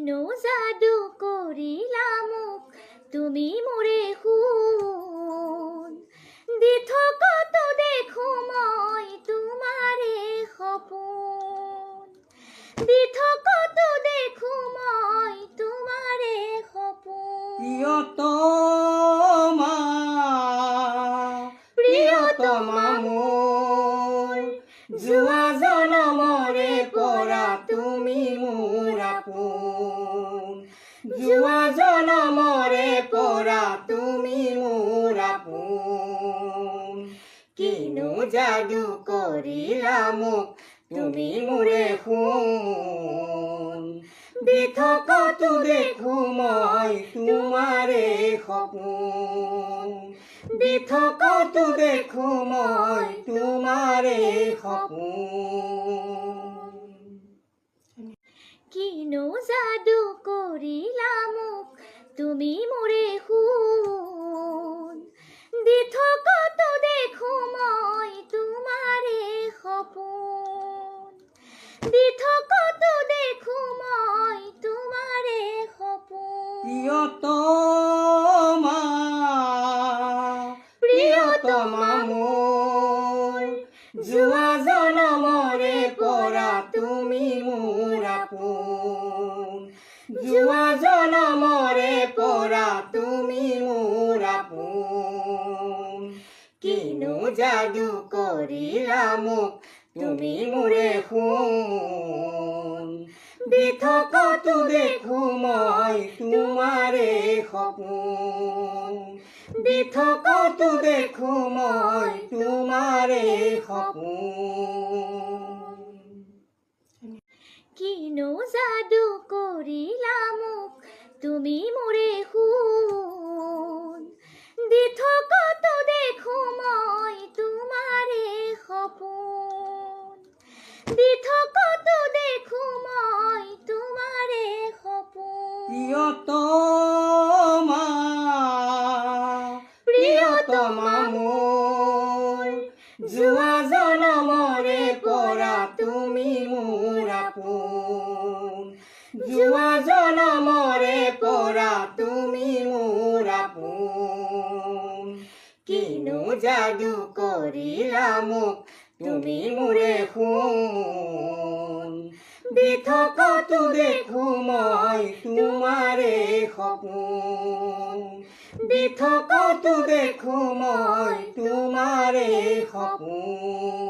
কিনো জাদু কৰিলা মোক তুমি মোৰে সোণ দি থকাটো দেখো মই তোমাৰে সপোন দি থকাটো দেখো মই তোমাৰে সপোন প্ৰিয়তমা মোৰ যোৱা জনমৰে পৰা তুমি মোৰ আপোন যোৱা জনমৰে পৰা তুমি মোৰ আপোন কিনো যাদু কৰিলা মোক তুমি মোৰে সোণ দি থকাটো দেখো মই তোমাৰে সপোন দি থকাটো দেখো মই তোমাৰে সপোন কিনো জাদু কৰিলা মোক তুমি মোৰে সোণ দি থকাটো দেখো মই তোমাৰে সপোন দি থকাটো দেখো মই তোমাৰে সপোন প্ৰিয়তমা মোৰ যোৱা জনমৰে পৰা তুমি মোৰ আপোন যোৱা জনমৰে পৰা তুমি মোৰ আপোন কিনো যাদু কৰিলা মোক তুমি মোৰে সোণ দি থকাটো দেখো মই তোমাৰে সপোন দি থকাটো দেখো মই তোমাৰে সপোন কিনো যাদু কৰিলা মোক তুমি মোৰে সোণ দি থকাটো দেখো মই তোমাৰে সপোন দি থকাটো দেখো মই তোমাৰে সপোন প্ৰিয়তমা মোৰ যোৱা জনমৰে পৰা তুমি মোৰ আপোন যোৱা জনমৰে পৰা তুমি মোৰ আপোন কিনো যাদু কৰিলা মোক তুমি মোৰে সোণ দি থকাটো দেখো মই তোমাৰে সপোন দি থকাটো দেখো মই তোমাৰে সপোন